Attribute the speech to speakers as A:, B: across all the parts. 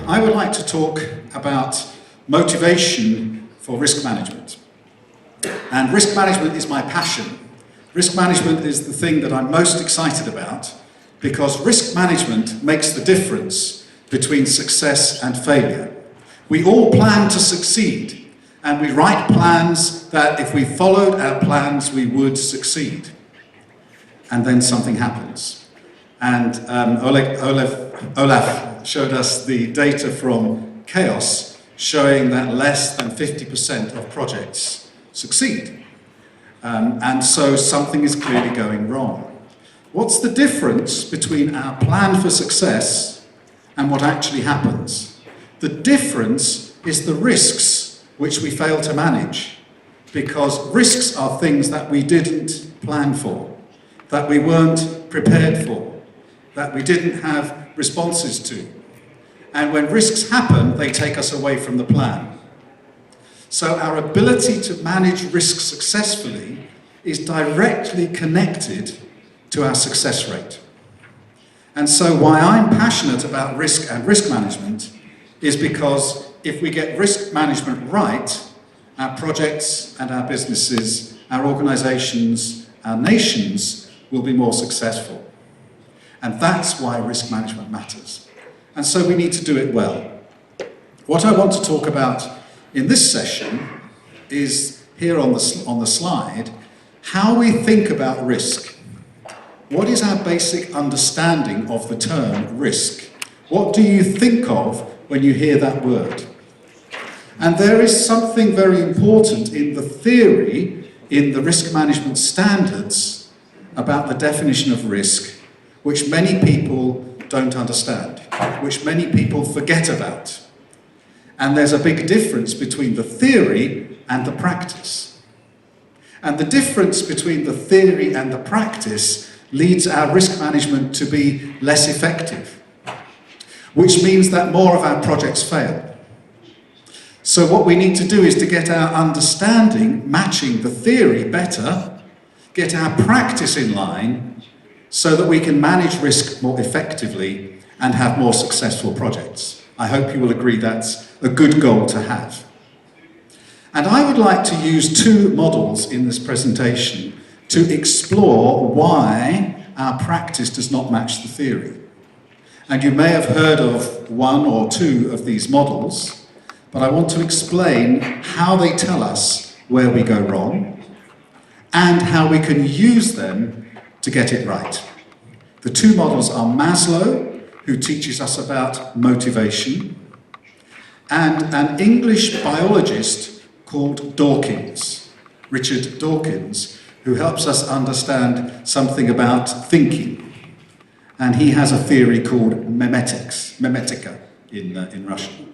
A: I would like to talk about motivation for risk management. And risk management is my passion. Risk management is the thing that I'm most excited about because risk management makes the difference between success and failure. We all plan to succeed, and we write plans that if we followed our plans we would succeed. And then something happens. And Olaf showed us the data from Chaos showing that less than 50% of projects succeed. And so something is clearly going wrong. What's the difference between our plan for success and what actually happens? The difference is the risks which we fail to manage, because risks are things that we didn't plan for, that we weren't prepared for, that we didn't have responses to. And when risks happen, they take us away from the plan. So our ability to manage risk successfully is directly connected to our success rate. And so why I'm passionate about risk and risk management is because if we get risk management right, our projects and our businesses, our organizations, our nations will be more successful. And that's why risk management matters. And so we need to do it well. What I want to talk about in this session is, here on the slide, how we think about risk. What is our basic understanding of the term risk? What do you think of when you hear that word? And there is something very important in the theory, in the risk management standards, about the definition of risk, which many people don't understand, which many people forget about. And there's a big difference between the theory and the practice. And the difference between the theory and the practice leads our risk management to be less effective, which means that more of our projects fail. So what we need to do is to get our understanding matching the theory better, get our practice in line so that we can manage risk more effectively and have more successful projects. I hope you will agree that's a good goal to have. And I would like to use two models in this presentation to explore why our practice does not match the theory. And you may have heard of one or two of these models, but I want to explain how they tell us where we go wrong and how we can use them to get it right. The two models are Maslow, who teaches us about motivation, and an English biologist called Dawkins, Richard Dawkins, who helps us understand something about thinking. And he has a theory called memetics, memetica in Russian.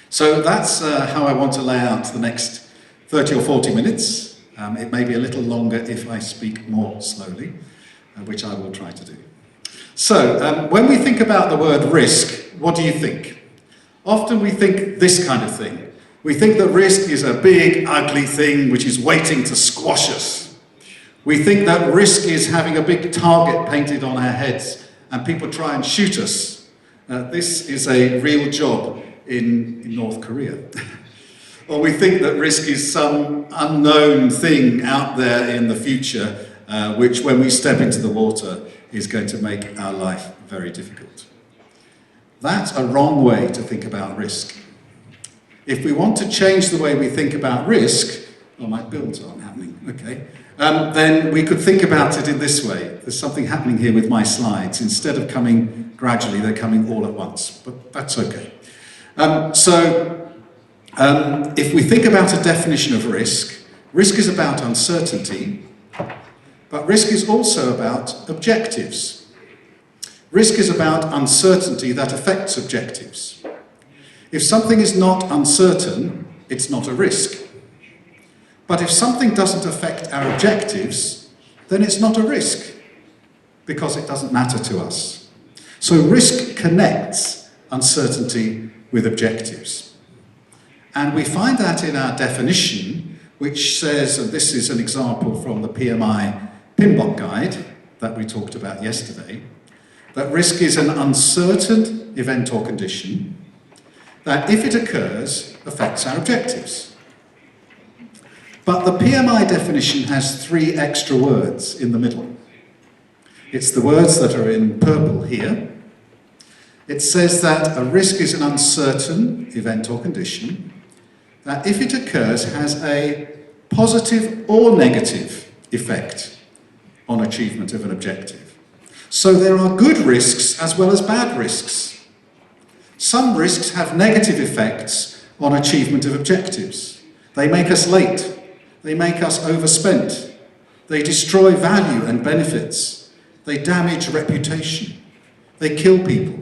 A: So that's how I want to lay out the next 30 or 40 minutes. It may be a little longer if I speak more slowly, which I will try to do. So, when we think about the word risk, what do you think? Often we think this kind of thing. We think that risk is a big, ugly thing which is waiting to squash us. We think that risk is having a big target painted on our heads and people try and shoot us. This is a real job in North Korea. Or we think that risk is some unknown thing out there in the future, which when we step into the water is going to make our life very difficult. That's a wrong way to think about risk. If we want to change the way we think about risk, oh, my builds aren't happening, okay, then we could think about it in this way. There's something happening here with my slides. Instead of coming gradually, they're coming all at once, but that's okay. If we think about a definition of risk, risk is about uncertainty, but risk is also about objectives. Risk is about uncertainty that affects objectives. If something is not uncertain, it's not a risk. But if something doesn't affect our objectives, then it's not a risk, because it doesn't matter to us. So risk connects uncertainty with objectives. And we find that in our definition, which says, and this is an example from the PMI PMBOK guide that we talked about yesterday, that risk is an uncertain event or condition that, if it occurs, affects our objectives. But the PMI definition has 3 extra words in the middle. It's the words that are in purple here. It says that a risk is an uncertain event or condition that, if it occurs, has a positive or negative effect on achievement of an objective. So there are good risks as well as bad risks. Some risks have negative effects on achievement of objectives. They make us late. They make us overspent. They destroy value and benefits. They damage reputation. They kill people.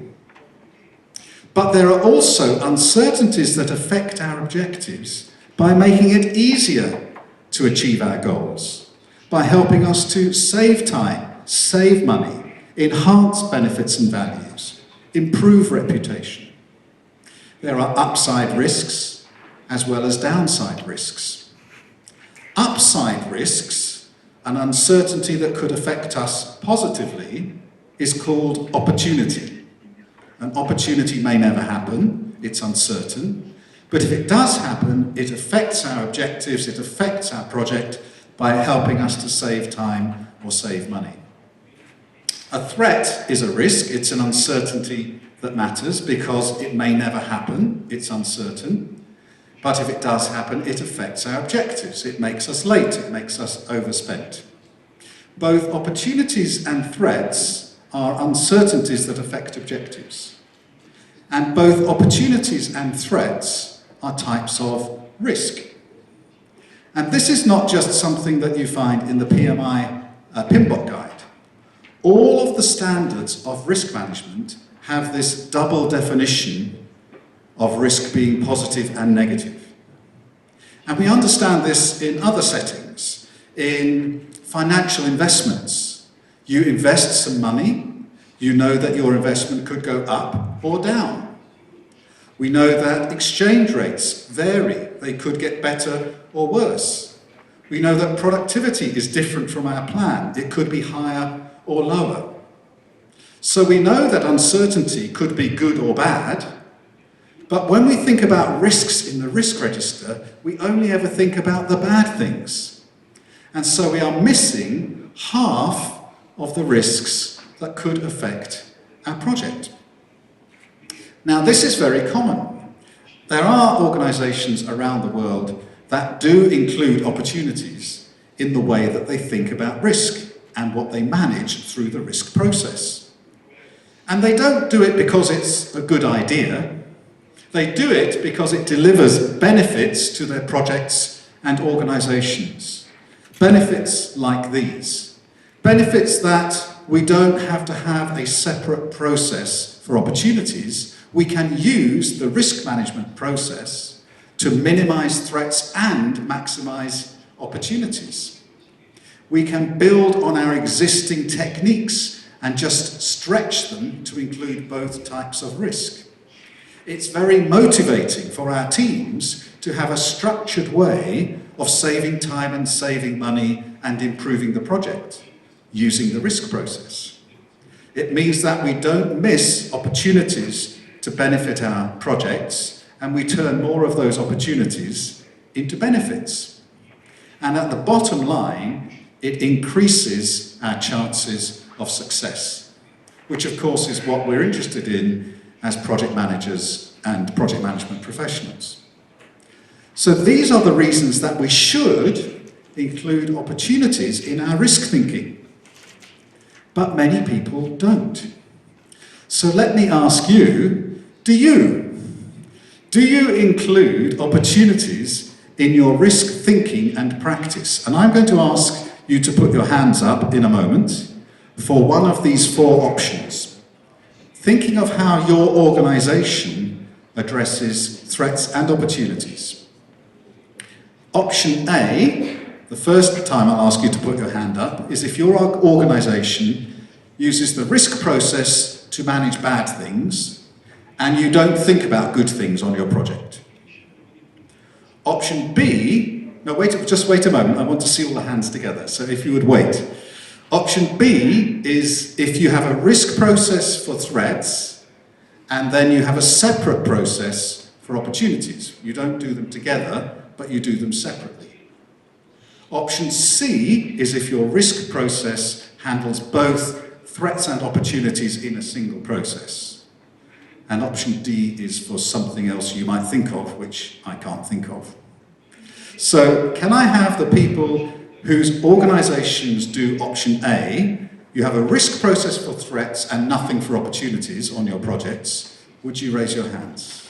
A: But there are also uncertainties that affect our objectives by making it easier to achieve our goals, by helping us to save time, save money, enhance benefits and values, improve reputation. There are upside risks as well as downside risks. Upside risks, an uncertainty that could affect us positively, is called opportunity. An opportunity may never happen, it's uncertain, but if it does happen, it affects our objectives, it affects our project by helping us to save time or save money. A threat is a risk, it's an uncertainty that matters because it may never happen, it's uncertain, but if it does happen, it affects our objectives, it makes us late, it makes us overspent. Both opportunities and threats are uncertainties that affect objectives. And both opportunities and threats are types of risk. And this is not just something that you find in the PMI PMBOK guide. All of the standards of risk management have this double definition of risk being positive and negative. And we understand this in other settings. In financial investments, you invest some money, you know that your investment could go up or down. We know that exchange rates vary, they could get better or worse. We know that productivity is different from our plan, it could be higher or lower. So we know that uncertainty could be good or bad, but when we think about risks in the risk register, we only ever think about the bad things. And so we are missing half of the risks that could affect our project. Now, this is very common. There are organisations around the world that do include opportunities in the way that they think about risk and what they manage through the risk process. And they don't do it because it's a good idea. They do it because it delivers benefits to their projects and organisations. Benefits like these. Benefits that we don't have to have a separate process for opportunities. We can use the risk management process to minimize threats and maximize opportunities. We can build on our existing techniques and just stretch them to include both types of risk. It's very motivating for our teams to have a structured way of saving time and saving money and improving the project using the risk process. It means that we don't miss opportunities to benefit our projects, and we turn more of those opportunities into benefits. And at the bottom line, it increases our chances of success, which of course is what we're interested in as project managers and project management professionals. So these are the reasons that we should include opportunities in our risk thinking. But many people don't. So let me ask you, do you include opportunities in your risk thinking and practice? And I'm going to ask you to put your hands up in a moment for one of these 4 options. Thinking of how your organisation addresses threats and opportunities. Option A, the first time I'll ask you to put your hand up, is if your organisation uses the risk process to manage bad things and you don't think about good things on your project. Option B, just wait a moment, I want to see all the hands together, so if you would wait. Option B is if you have a risk process for threats and then you have a separate process for opportunities. You don't do them together, but you do them separately. Option C is if your risk process handles both threats and opportunities in a single process. And option D is for something else you might think of, which I can't think of. So can I have the people whose organizations do option A? You have a risk process for threats and nothing for opportunities on your projects. Would you raise your hands?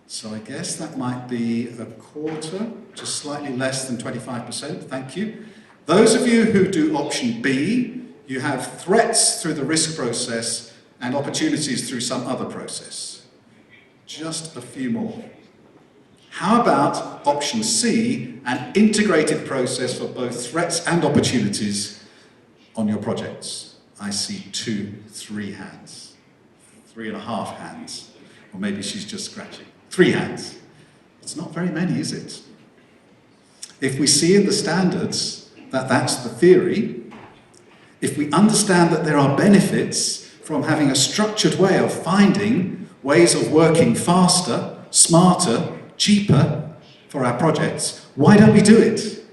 A: So I guess that might be a quarter, just slightly less than 25%. Thank you. Those of you who do option B, you have threats through the risk process and opportunities through some other process. Just a few more. How about option C, an integrated process for both threats and opportunities on your projects? I see 2, 3 hands, 3.5 hands, or maybe she's just scratching. 3 hands. It's not very many, is it? If we see in the standards that that's the theory, if we understand that there are benefits from having a structured way of finding ways of working faster, smarter, cheaper for our projects, why don't we do it?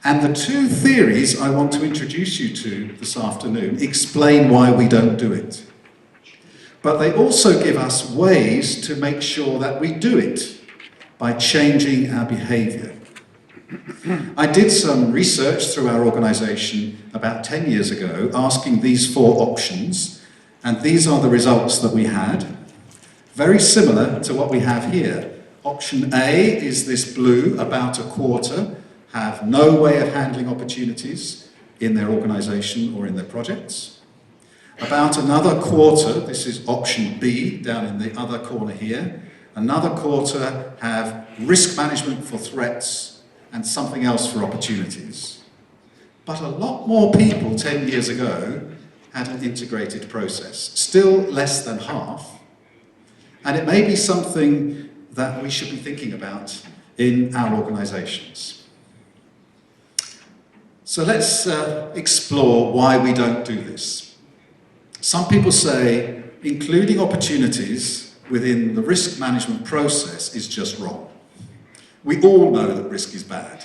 A: And the 2 theories I want to introduce you to this afternoon explain why we don't do it. But they also give us ways to make sure that we do it by changing our behavior. I did some research through our organization about 10 years ago, asking these 4 options, and these are the results that we had. Very similar to what we have here. Option A is this blue, about a quarter, have no way of handling opportunities in their organization or in their projects. About another quarter, this is option B, down in the other corner here, another quarter have risk management for threats and something else for opportunities. But a lot more people 10 years ago had an integrated process, still less than half. And it may be something that we should be thinking about in our organizations. So let's explore why we don't do this. Some people say including opportunities within the risk management process is just wrong. We all know that risk is bad.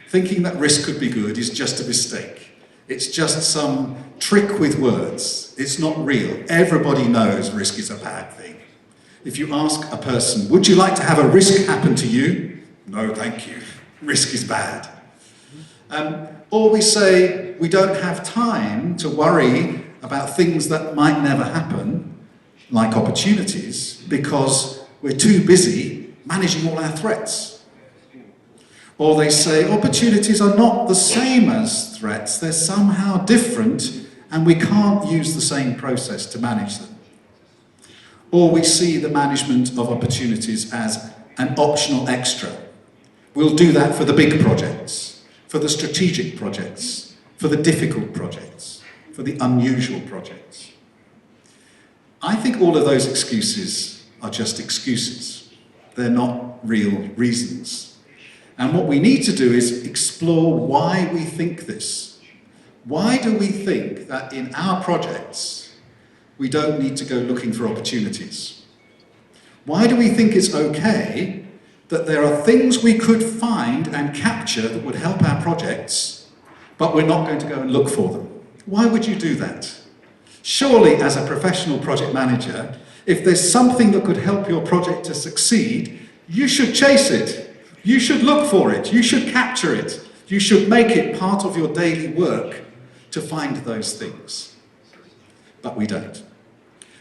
A: Thinking that risk could be good is just a mistake. It's just some trick with words. It's not real. Everybody knows risk is a bad thing. If you ask a person, would you like to have a risk happen to you? No, thank you. Risk is bad. Or we say we don't have time to worry about things that might never happen, like opportunities, because we're too busy managing all our threats. Or they say opportunities are not the same as threats, they're somehow different, and we can't use the same process to manage them. Or we see the management of opportunities as an optional extra. We'll do that for the big projects, for the strategic projects, for the difficult projects, for the unusual projects. I think all of those excuses are just excuses. They're not real reasons. And what we need to do is explore why we think this. Why do we think that in our projects we don't need to go looking for opportunities? Why do we think it's okay that there are things we could find and capture that would help our projects, but we're not going to go and look for them? Why would you do that? Surely, as a professional project manager, if there's something that could help your project to succeed, you should chase it. You should look for it. You should capture it. You should make it part of your daily work to find those things. But we don't.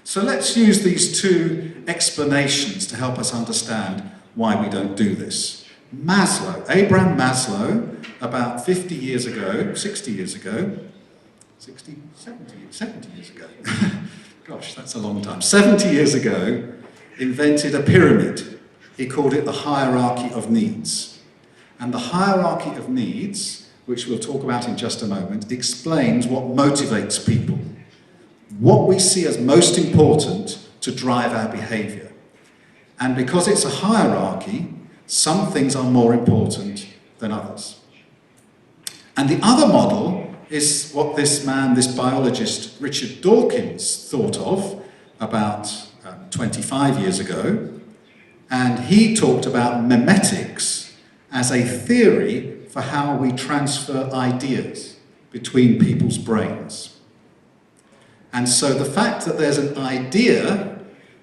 A: So let's use these 2 explanations to help us understand why we don't do this. Maslow, Abraham Maslow, about 50 years ago, 60 years ago, 70 years ago, gosh, that's a long time, 70 years ago, invented a pyramid. He called it the hierarchy of needs. And the hierarchy of needs, which we'll talk about in just a moment, explains what motivates people, what we see as most important to drive our behavior. And because it's a hierarchy, some things are more important than others. And the other model is what this man, this biologist, Richard Dawkins, thought of about 25 years ago, and he talked about memetics as a theory for how we transfer ideas between people's brains. And so the fact that there's an idea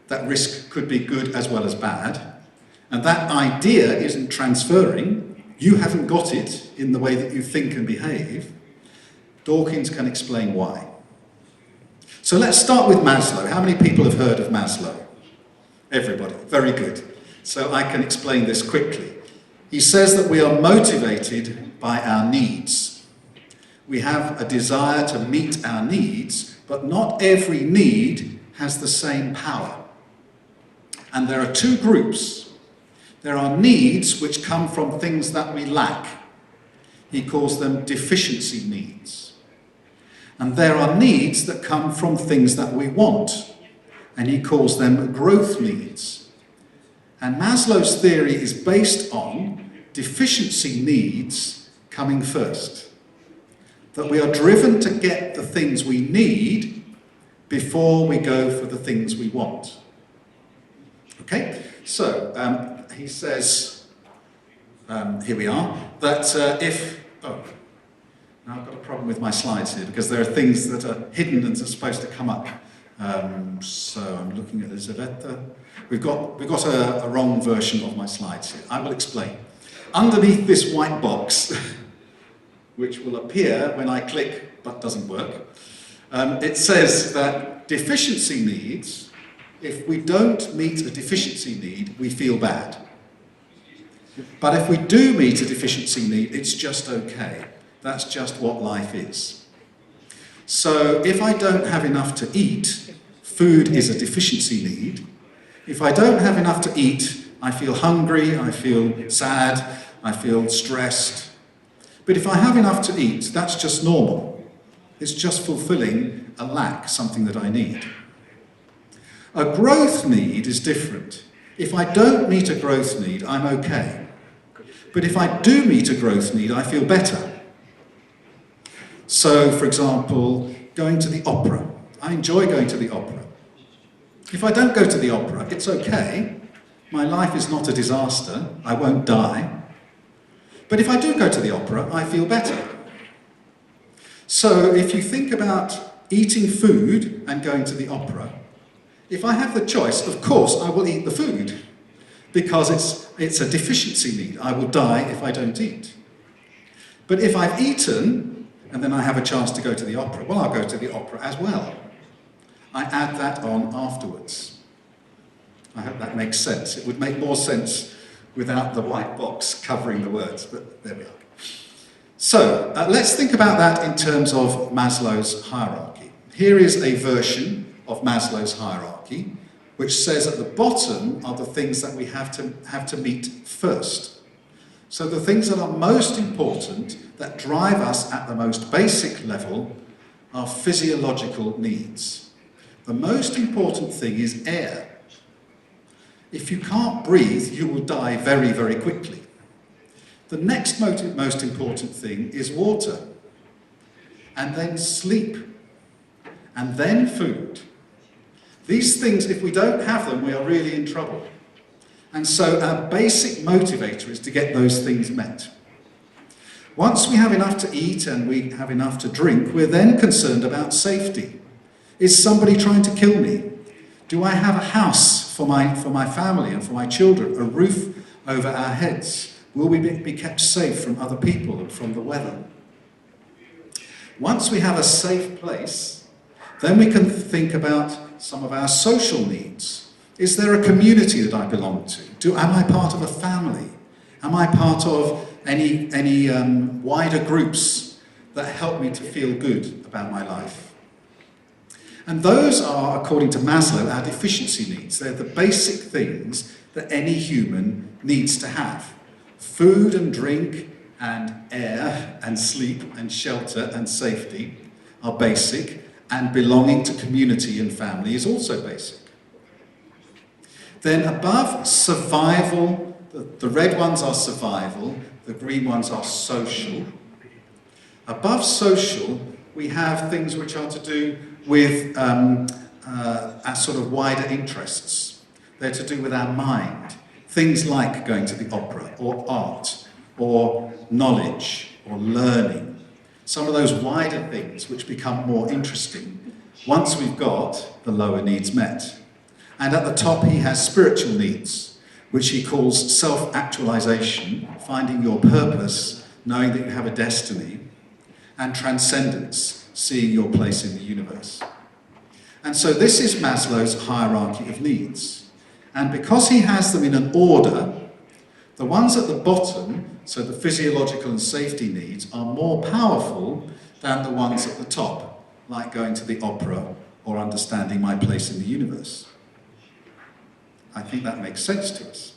A: that risk could be good as well as bad, and that idea isn't transferring, you haven't got it in the way that you think and behave, Dawkins can explain why. So let's start with Maslow. How many people have heard of Maslow? Everybody. Very good. So I can explain this quickly. He says that we are motivated by our needs. We have a desire to meet our needs, but not every need has the same power. And there are two groups. There are needs which come from things that we lack. He calls them deficiency needs. And there are needs that come from things that we want, and he calls them growth needs. And Maslow's theory is based on deficiency needs coming first. That we are driven to get the things we need before we go for the things we want. Okay, so he says, here we are, that now I've got a problem with my slides here because there are things that are hidden and are supposed to come up. So I'm looking at Elizabeth. We've got a wrong version of my slides here. I will explain. Underneath this white box, which will appear when I click but doesn't work, it says that deficiency needs, if we don't meet a deficiency need, we feel bad. But if we do meet a deficiency need, it's just okay. That's just what life is. So if I don't have enough to eat, food is a deficiency need. If I don't have enough to eat, I feel hungry, I feel sad, I feel stressed. But if I have enough to eat, that's just normal. It's just fulfilling a lack, something that I need. A growth need is different. If I don't meet a growth need, I'm okay. But if I do meet a growth need, I feel better. So, for example, going to the opera. I enjoy going to the opera. If I don't go to the opera, it's okay. My life is not a disaster. I won't die. But if I do go to the opera, I feel better. So if you think about eating food and going to the opera, if I have the choice, of course I will eat the food because it's a deficiency need. I will die if I don't eat. But if I've eaten and then I have a chance to go to the opera, well, I'll go to the opera as well. I add that on afterwards. I hope that makes sense. It would make more sense without the white box covering the words, but there we are. So let's think about that in terms of Maslow's hierarchy. Here is a version of Maslow's hierarchy, which says at the bottom are the things that we have to meet first. So the things that are most important, that drive us at the most basic level, are physiological needs. The most important thing is air. If you can't breathe, you will die very, very quickly. The next most important thing is water, and then sleep, and then food. These things, if we don't have them, we are really in trouble. And so our basic motivator is to get those things met. Once we have enough to eat and we have enough to drink, we're then concerned about safety. Is somebody trying to kill me? Do I have a house for my family and for my children, a roof over our heads? Will we be kept safe from other people and from the weather? Once we have a safe place, then we can think about some of our social needs. Is there a community that I belong to? Am I part of a family? Am I part of any wider groups that help me to feel good about my life? And those are, according to Maslow, our deficiency needs. They're the basic things that any human needs to have. Food and drink and air and sleep and shelter and safety are basic, and belonging to community and family is also basic. Then above survival, the red ones are survival, the green ones are social. Above social, we have things which are to do with our sort of wider interests. They're to do with our mind. Things like going to the opera, or art, or knowledge, or learning. Some of those wider things which become more interesting once we've got the lower needs met. And at the top he has spiritual needs, which he calls self-actualization, finding your purpose, knowing that you have a destiny, and transcendence, seeing your place in the universe. And so this is Maslow's hierarchy of needs. And because he has them in an order, the ones at the bottom, so the physiological and safety needs, are more powerful than the ones at the top, like going to the opera or understanding my place in the universe. I think that makes sense to us.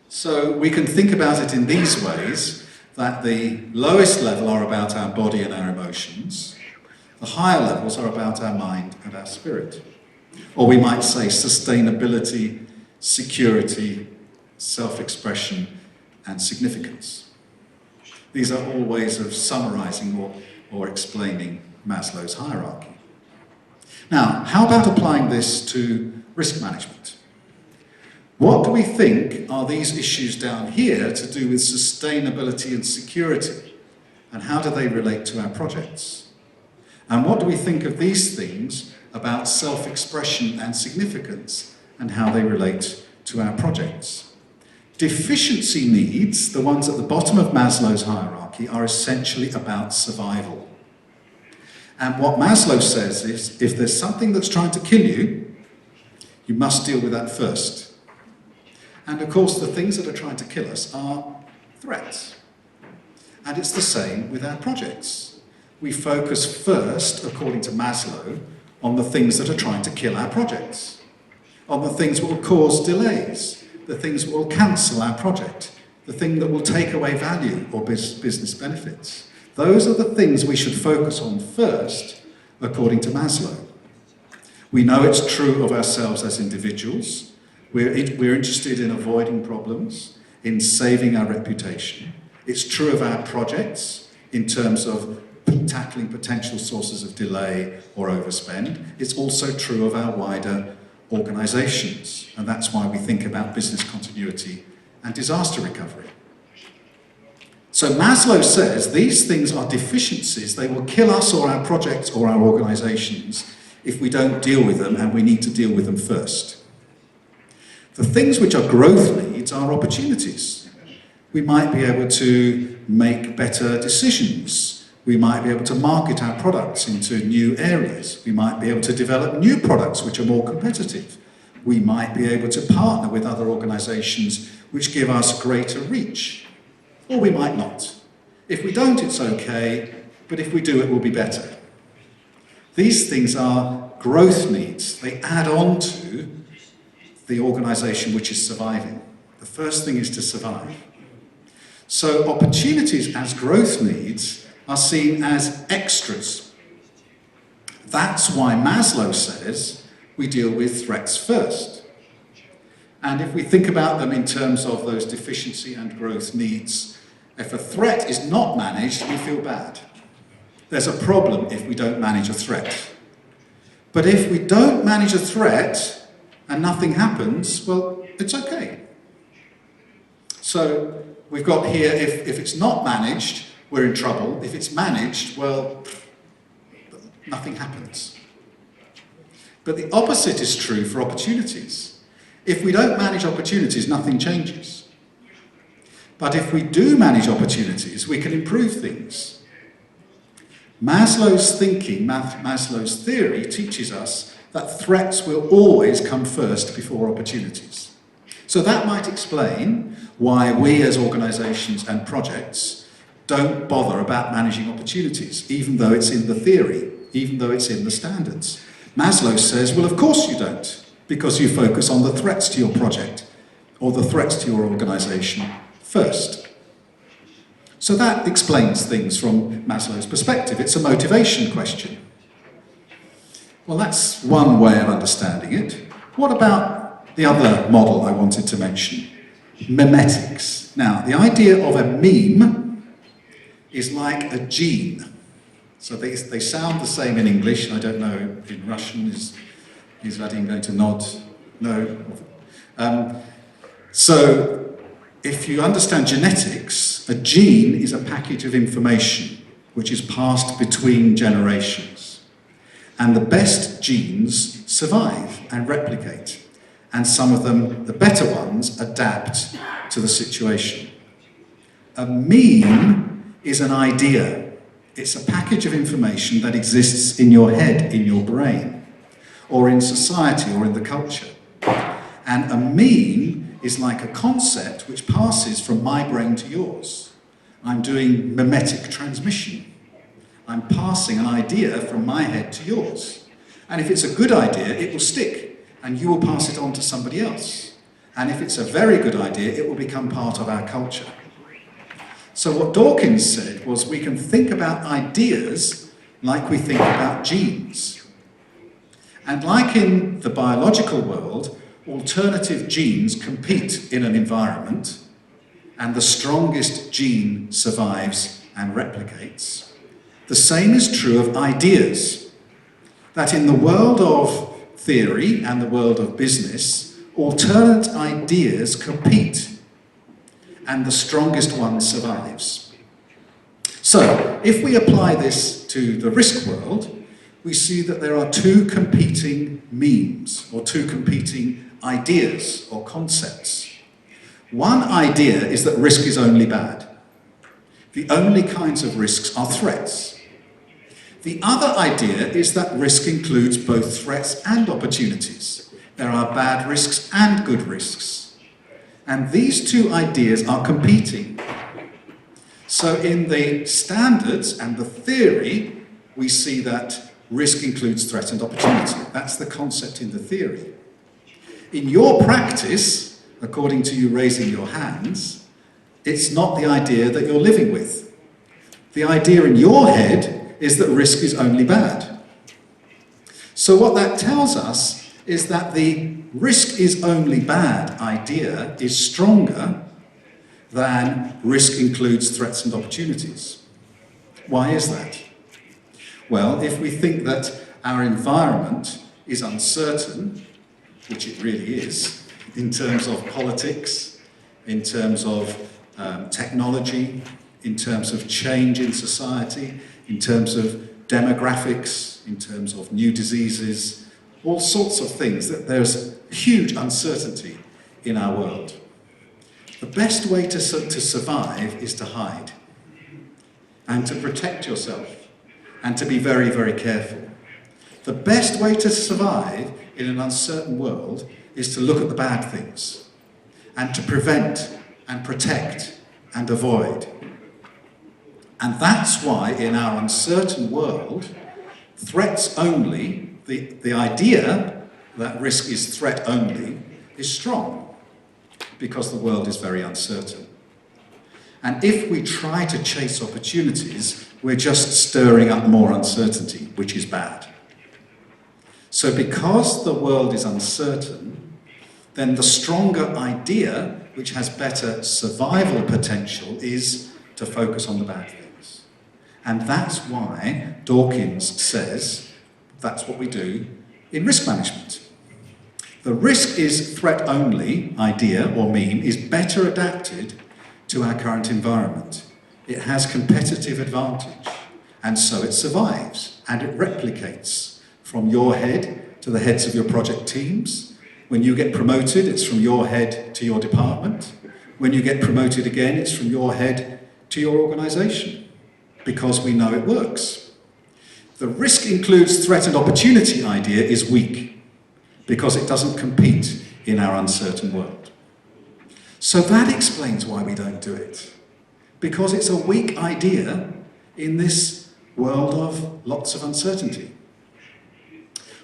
A: So we can think about it in these ways, that the lowest level are about our body and our emotions, the higher levels are about our mind and our spirit. Or we might say sustainability, security, self-expression, and significance. These are all ways of summarizing or explaining Maslow's hierarchy. Now, how about applying this to risk management? What do we think are these issues down here to do with sustainability and security? And how do they relate to our projects? And what do we think of these things about self-expression and significance and how they relate to our projects? Deficiency needs, the ones at the bottom of Maslow's hierarchy, are essentially about survival. And what Maslow says is, if there's something that's trying to kill you, you must deal with that first. And of course, the things that are trying to kill us are threats. And it's the same with our projects. We focus first, according to Maslow, on the things that are trying to kill our projects, on the things that will cause delays, the things that will cancel our project, the thing that will take away value or business benefits. Those are the things we should focus on first, according to Maslow. We know it's true of ourselves as individuals. We're interested in avoiding problems, in saving our reputation. It's true of our projects in terms of tackling potential sources of delay or overspend. It's also true of our wider organizations, and that's why we think about business continuity and disaster recovery. So Maslow says these things are deficiencies. They will kill us or our projects or our organizations if we don't deal with them, and we need to deal with them first. The things which are growth needs are opportunities. We might be able to make better decisions. We might be able to market our products into new areas. We might be able to develop new products which are more competitive. We might be able to partner with other organizations which give us greater reach. Or we might not. If we don't, it's okay, but if we do, it will be better. These things are growth needs. They add on to the organization which is surviving. The first thing is to survive. So opportunities as growth needs are seen as extras. That's why Maslow says we deal with threats first. And if we think about them in terms of those deficiency and growth needs, if a threat is not managed, we feel bad. There's a problem if we don't manage a threat. But if we don't manage a threat and nothing happens, well, it's okay. So we've got here, if it's not managed, we're in trouble. If it's managed, well, nothing happens. But the opposite is true for opportunities. If we don't manage opportunities, nothing changes. But if we do manage opportunities, we can improve things. Maslow's thinking, Maslow's theory teaches us that threats will always come first before opportunities. So that might explain why we as organizations and projects don't bother about managing opportunities, even though it's in the theory, even though it's in the standards. Maslow says, well, of course you don't, because you focus on the threats to your project or the threats to your organization first. So that explains things from Maslow's perspective. It's a motivation question. Well, that's one way of understanding it. What about the other model I wanted to mention? Memetics. Now, the idea of a meme is like a gene. So they sound the same in English. I don't know in Russian. Is Vadim going to nod? No. So if you understand genetics, a gene is a package of information which is passed between generations. And the best genes survive and replicate. And some of them, the better ones, adapt to the situation. A meme is an idea. It's a package of information that exists in your head, in your brain, or in society, or in the culture. And a meme is like a concept which passes from my brain to yours. I'm doing memetic transmission. I'm passing an idea from my head to yours. And if it's a good idea, it will stick, and you will pass it on to somebody else. And if it's a very good idea, it will become part of our culture. So what Dawkins said was we can think about ideas like we think about genes. And like in the biological world, alternative genes compete in an environment, and the strongest gene survives and replicates. The same is true of ideas, that in the world of theory and the world of business, alternate ideas compete, and the strongest one survives. So, if we apply this to the risk world, we see that there are two competing memes, or two competing ideas or concepts. One idea is that risk is only bad. The only kinds of risks are threats. The other idea is that risk includes both threats and opportunities. There are bad risks and good risks. And these two ideas are competing. So in the standards and the theory, we see that risk includes threat and opportunity. That's the concept in the theory. In your practice, according to you raising your hands, it's not the idea that you're living with. The idea in your head is that risk is only bad. So what that tells us is that the risk is only bad idea is stronger than risk includes threats and opportunities. Why is that? Well, if we think that our environment is uncertain, which it really is, in terms of politics, in terms of technology, in terms of change in society, in terms of demographics, in terms of new diseases, all sorts of things, that there's huge uncertainty in our world. The best way to survive is to hide and to protect yourself and to be very, very careful. The best way to survive in an uncertain world is to look at the bad things and to prevent and protect and avoid. And that's why in our uncertain world, threats only, the idea that risk is threat only, is strong because the world is very uncertain. And if we try to chase opportunities, we're just stirring up more uncertainty, which is bad. So because the world is uncertain, then the stronger idea, which has better survival potential, is to focus on the bad things. And that's why Dawkins says that's what we do in risk management. The risk is threat only idea or meme is better adapted to our current environment. It has competitive advantage, and so it survives and it replicates from your head to the heads of your project teams. When you get promoted, it's from your head to your department. When you get promoted again, it's from your head to your organization, because we know it works. The risk includes threat and opportunity idea is weak, because it doesn't compete in our uncertain world. So that explains why we don't do it. Because it's a weak idea in this world of lots of uncertainty.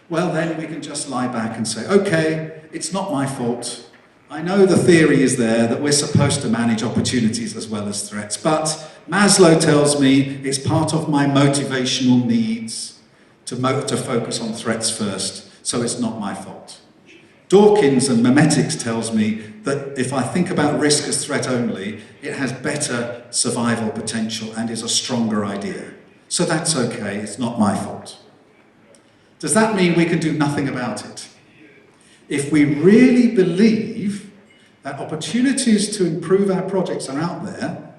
A: Well, then we can just lie back and say, okay, it's not my fault. I know the theory is there that we're supposed to manage opportunities as well as threats, but Maslow tells me it's part of my motivational needs to focus on threats first, so it's not my fault. Dawkins and Memetics tells me that if I think about risk as threat only, it has better survival potential and is a stronger idea. so that's okay, it's not my fault. Does that mean we can do nothing about it? If we really believe that opportunities to improve our projects are out there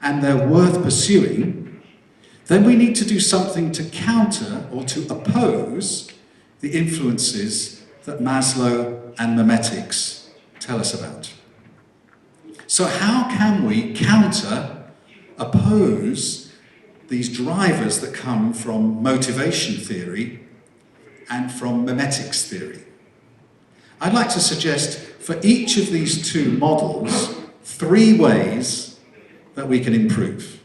A: and they're worth pursuing, then we need to do something to counter or to oppose the influences that Maslow and memetics tell us about. So how can we oppose these drivers that come from motivation theory and from memetics theory? I'd like to suggest for each of these two models 3 ways that we can improve.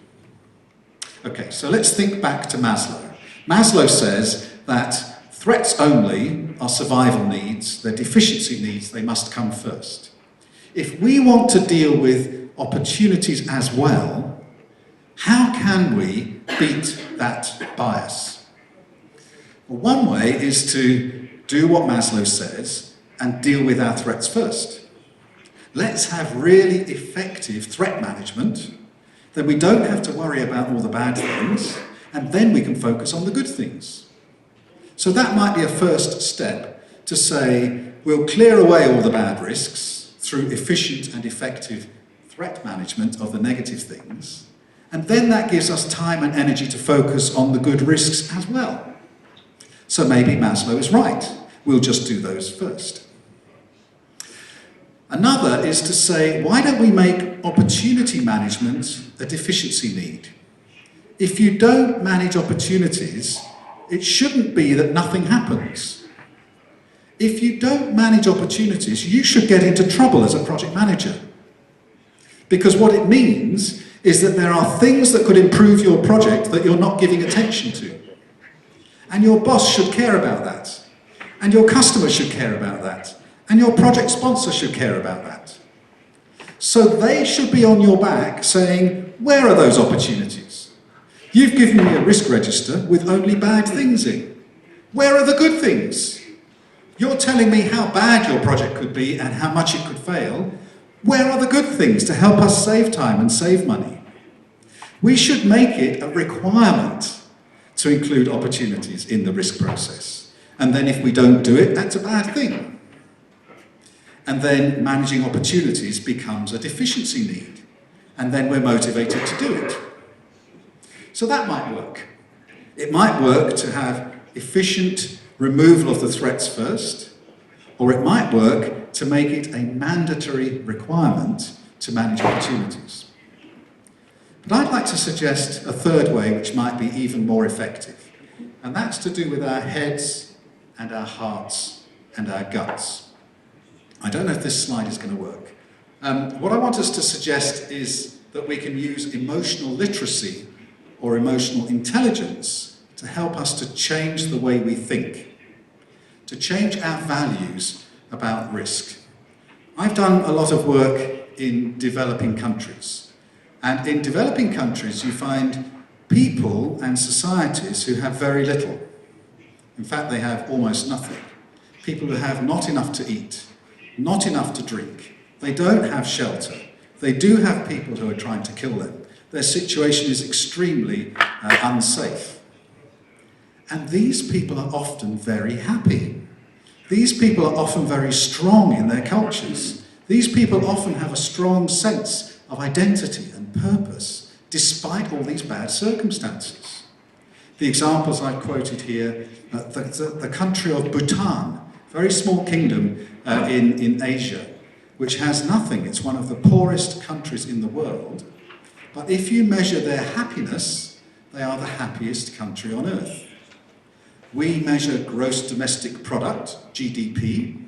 A: Okay, so let's think back to Maslow. Maslow says that threats only are survival needs, they're deficiency needs, they must come first. If we want to deal with opportunities as well, how can we beat that bias? Well, one way is to do what Maslow says and deal with our threats first. Let's have really effective threat management, then we don't have to worry about all the bad things, and then we can focus on the good things. So that might be a first step to say, we'll clear away all the bad risks through efficient and effective threat management of the negative things, and then that gives us time and energy to focus on the good risks as well. So maybe Maslow is right. We'll just do those first. Another is to say, why don't we make opportunity management a deficiency need? If you don't manage opportunities, it shouldn't be that nothing happens. If you don't manage opportunities, you should get into trouble as a project manager. Because what it means is that there are things that could improve your project that you're not giving attention to. And your boss should care about that. And your customer should care about that. And your project sponsor should care about that. So they should be on your back saying, where are those opportunities? You've given me a risk register with only bad things in. Where are the good things? You're telling me how bad your project could be and how much it could fail. Where are the good things to help us save time and save money? We should make it a requirement to include opportunities in the risk process. And then if we don't do it, that's a bad thing. And then managing opportunities becomes a deficiency need. And then we're motivated to do it. So that might work. It might work to have efficient removal of the threats first, or it might work to make it a mandatory requirement to manage opportunities. But I'd like to suggest a third way which might be even more effective, and that's to do with our heads and our hearts and our guts. I don't know if this slide is going to work. What I want us to suggest is that we can use emotional literacy or emotional intelligence to help us to change the way we think, to change our values about risk. I've done a lot of work in developing countries, and in developing countries you find people and societies who have very little. In fact, they have almost nothing. People who have not enough to eat, not enough to drink. They don't have shelter. They do have people who are trying to kill them. Their situation is extremely unsafe. And these people are often very happy. These people are often very strong in their cultures. These people often have a strong sense of identity and purpose, despite all these bad circumstances. The examples I've quoted here, the country of Bhutan, very small kingdom in Asia, which has nothing. It's one of the poorest countries in the world. But if you measure their happiness, they are the happiest country on earth. We measure gross domestic product, GDP.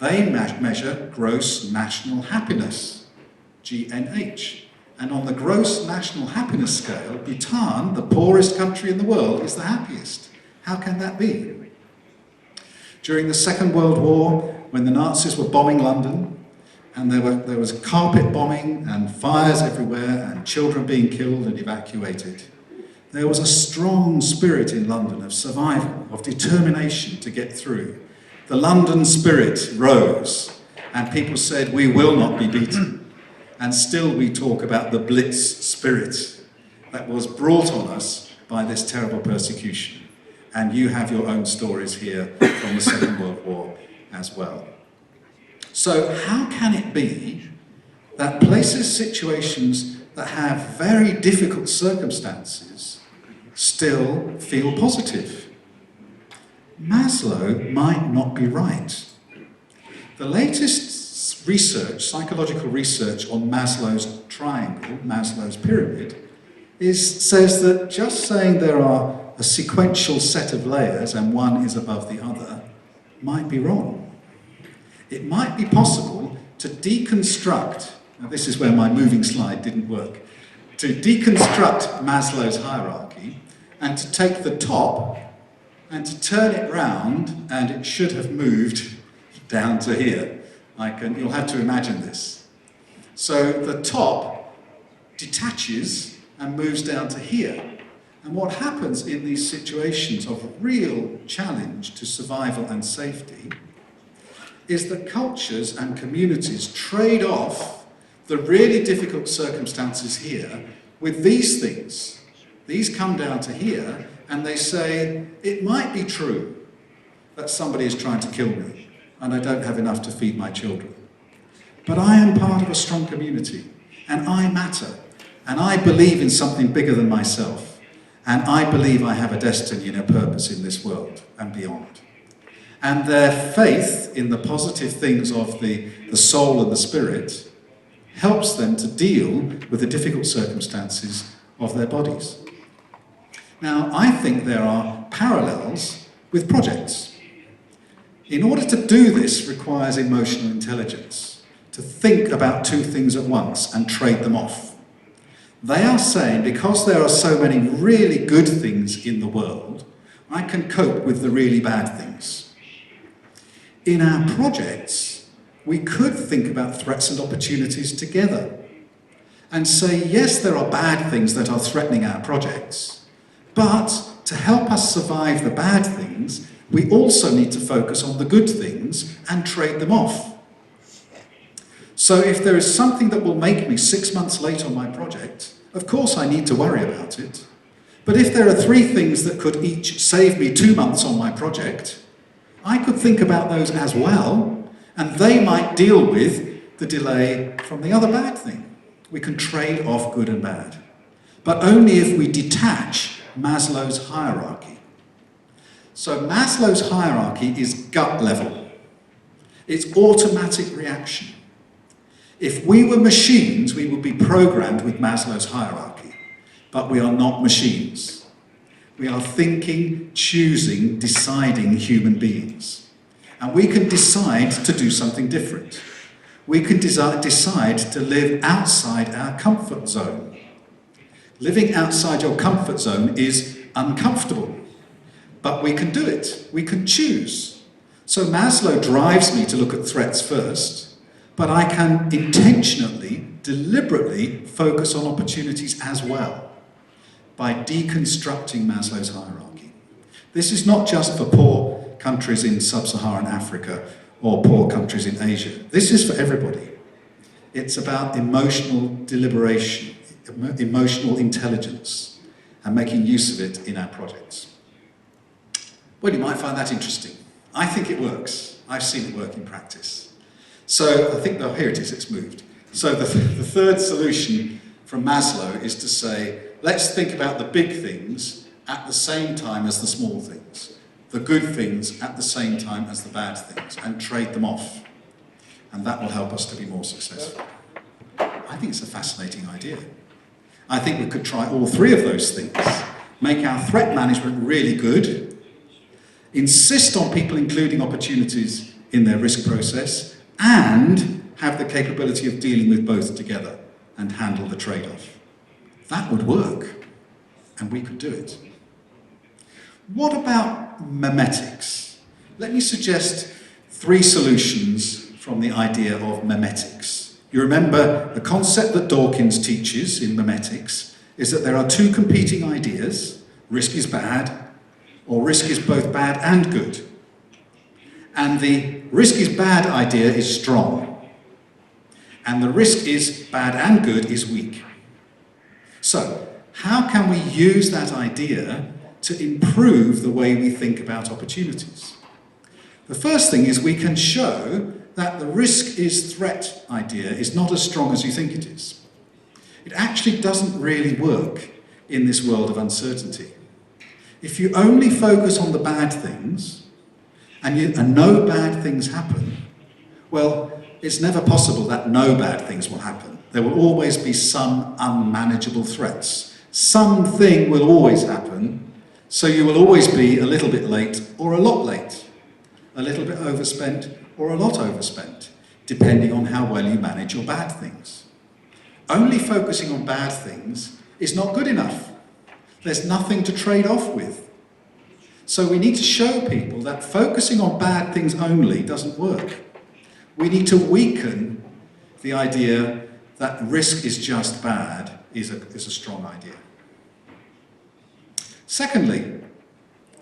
A: They measure gross national happiness, GNH. And on the gross national happiness scale, Bhutan, the poorest country in the world, is the happiest. How can that be? During the Second World War, when the Nazis were bombing London, and there was carpet bombing and fires everywhere and children being killed and evacuated, there was a strong spirit in London of survival, of determination to get through. The London spirit rose, and people said, we will not be beaten. And still we talk about the Blitz spirit that was brought on us by this terrible persecution. And you have your own stories here from the Second World War as well. So how can it be that places, situations that have very difficult circumstances still feel positive? Maslow might not be right. The latest research, psychological research on Maslow's triangle, Maslow's pyramid, says that just saying there are a sequential set of layers and one is above the other might be wrong. It might be possible to deconstruct, now this is where my moving slide didn't work, to deconstruct Maslow's hierarchy and to take the top and to turn it round, and it should have moved down to here. You'll have to imagine this. So the top detaches and moves down to here. And what happens in these situations of real challenge to survival and safety is that cultures and communities trade off the really difficult circumstances here with these things. These come down to here and they say, it might be true that somebody is trying to kill me and I don't have enough to feed my children. But I am part of a strong community and I matter and I believe in something bigger than myself and I believe I have a destiny and a purpose in this world and beyond. And their faith in the positive things of the soul and the spirit helps them to deal with the difficult circumstances of their bodies. Now, I think there are parallels with projects. In order to do this requires emotional intelligence, to think about two things at once and trade them off. They are saying, because there are so many really good things in the world, I can cope with the really bad things. In our projects, we could think about threats and opportunities together and say, yes, there are bad things that are threatening our projects, but to help us survive the bad things, we also need to focus on the good things and trade them off. So if there is something that will make me 6 months late on my project, of course I need to worry about it. But if there are 3 things that could each save me 2 months on my project, I could think about those as well, and they might deal with the delay from the other bad thing. We can trade off good and bad, but only if we detach Maslow's hierarchy. So Maslow's hierarchy is gut level. It's automatic reaction. If we were machines, we would be programmed with Maslow's hierarchy, but we are not machines. We are thinking, choosing, deciding human beings. And we can decide to do something different. We can decide to live outside our comfort zone. Living outside your comfort zone is uncomfortable, but we can do it. We can choose. So Maslow drives me to look at threats first, but I can intentionally, deliberately focus on opportunities as well by deconstructing Maslow's hierarchy. This is not just for poor countries in sub-Saharan Africa or poor countries in Asia. This is for everybody. It's about emotional deliberation, emotional intelligence, and making use of it in our projects. Well, you might find that interesting. I think it works. I've seen it work in practice. So I think, here it is, it's moved. So the third solution from Maslow is to say, let's think about the big things at the same time as the small things, the good things at the same time as the bad things, and trade them off. And that will help us to be more successful. I think it's a fascinating idea. I think we could try all 3 of those things. Make our threat management really good, insist on people including opportunities in their risk process, and have the capability of dealing with both together and handle the trade-off. That would work, and we could do it. What about memetics? Let me suggest 3 solutions from the idea of memetics. You remember the concept that Dawkins teaches in memetics is that there are 2 competing ideas, risk is bad, or risk is both bad and good. And the risk is bad idea is strong, and the risk is bad and good is weak. So, How can we use that idea to improve the way we think about opportunities? The first thing is we can show that the risk is threat idea is not as strong as you think it is. It actually doesn't really work in this world of uncertainty. If you only focus on the bad things and no bad things happen, well, it's never possible that no bad things will happen. There will always be some unmanageable threats. Something will always happen, so you will always be a little bit late or a lot late, a little bit overspent or a lot overspent, depending on how well you manage your bad things. Only focusing on bad things is not good enough. There's nothing to trade off with. So we need to show people that focusing on bad things only doesn't work. We need to weaken the idea that risk is just bad is a strong idea. Secondly,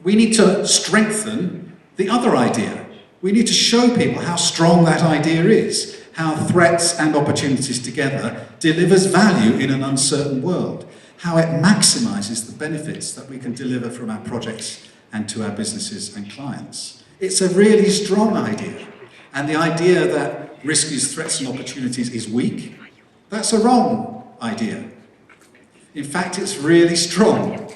A: we need to strengthen the other idea. We need to show people how strong that idea is, how threats and opportunities together delivers value in an uncertain world, how it maximizes the benefits that we can deliver from our projects and to our businesses and clients. It's a really strong idea. And the idea that risk is threats and opportunities is weak, that's a wrong idea. In fact, it's really strong.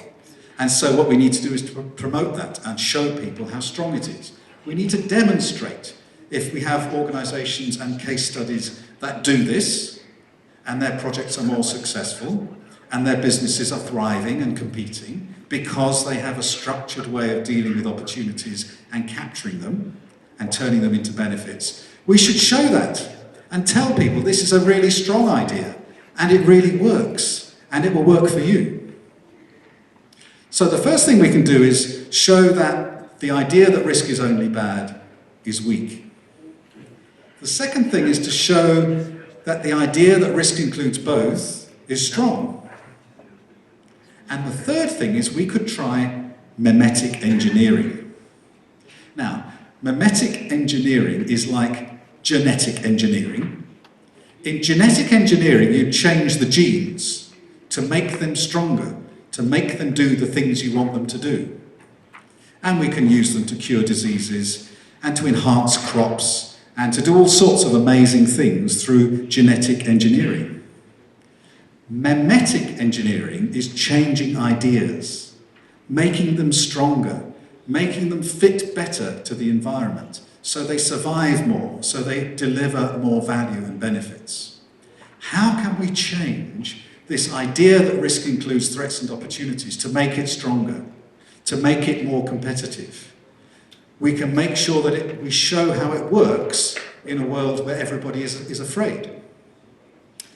A: And so what we need to do is to promote that and show people how strong it is. We need to demonstrate, if we have organizations and case studies that do this, and their projects are more successful, and their businesses are thriving and competing, because they have a structured way of dealing with opportunities and capturing them and turning them into benefits. We should show that and tell people this is a really strong idea and it really works and it will work for you. So the first thing we can do is show that the idea that risk is only bad is weak. The second thing is to show that the idea that risk includes both is strong. And the third thing is we could try memetic engineering. Now, memetic engineering is like genetic engineering. In genetic engineering, you change the genes to make them stronger, to make them do the things you want them to do. And we can use them to cure diseases and to enhance crops and to do all sorts of amazing things through genetic engineering. Memetic engineering is changing ideas, making them stronger, making them fit better to the environment, so they survive more, so they deliver more value and benefits. How can we change this idea that risk includes threats and opportunities to make it stronger, to make it more competitive? We can make sure that we show how it works in a world where everybody is afraid.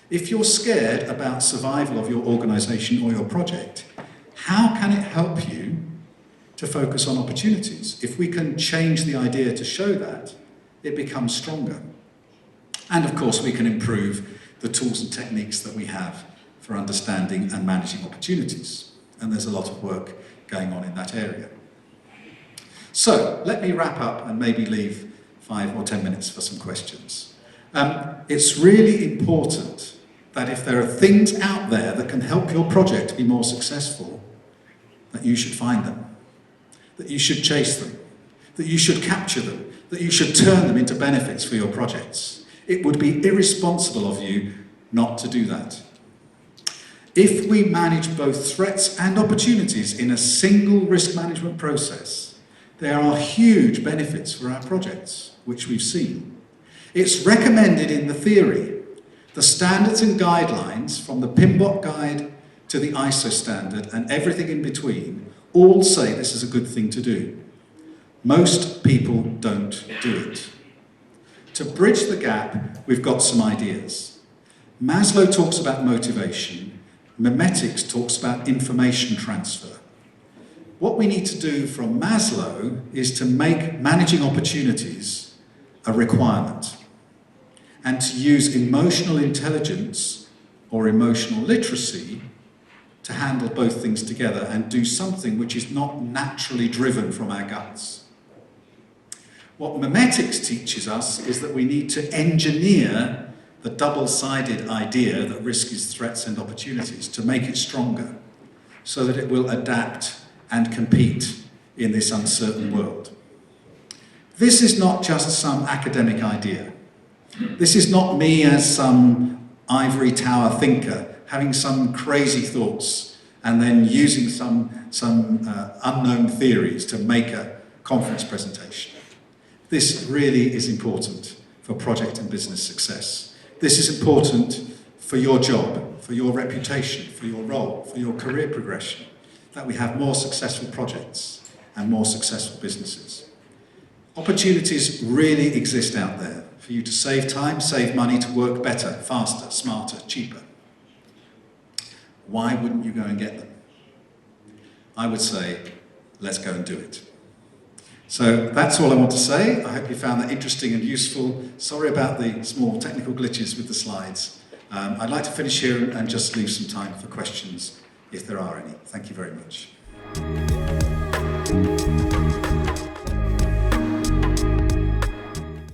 A: If you're scared about survival of your organization or your project, how can it help you to focus on opportunities? If we can change the idea to show that, it becomes stronger. And of course, we can improve the tools and techniques that we have for understanding and managing opportunities. And there's a lot of work going on in that area. So let me wrap up and maybe leave 5 or 10 minutes for some questions. It's really important that if there are things out there that can help your project be more successful, that you should find them, that you should chase them, that you should capture them, that you should turn them into benefits for your projects. It would be irresponsible of you not to do that. If we manage both threats and opportunities in a single risk management process, there are huge benefits for our projects, which we've seen. It's recommended in the theory. The standards and guidelines, from the PMBOK guide to the ISO standard and everything in between, all say this is a good thing to do. Most people don't do it. To bridge the gap, we've got some ideas. Maslow talks about motivation. Memetics talks about information transfer. What we need to do from Maslow is to make managing opportunities a requirement, and to use emotional intelligence or emotional literacy to handle both things together and do something which is not naturally driven from our guts. What memetics teaches us is that we need to engineer the double-sided idea that risk is threats and opportunities to make it stronger. so that it will adapt and compete in this uncertain world. This is not just some academic idea. This is not me as some ivory tower thinker having some crazy thoughts and then using some unknown theories to make a conference presentation. This really is important for project and business success. This is important for your job, for your reputation, for your role, for your career progression, that we have more successful projects and more successful businesses. Opportunities really exist out there for you to save time, save money, to work better, faster, smarter, cheaper. Why wouldn't you go and get them? I would say, let's go and do it. So that's all I want to say. I hope you found that interesting and useful. Sorry about the small technical glitches with the slides. I'd like to finish here and just leave some time for questions if there are any. Thank you very much.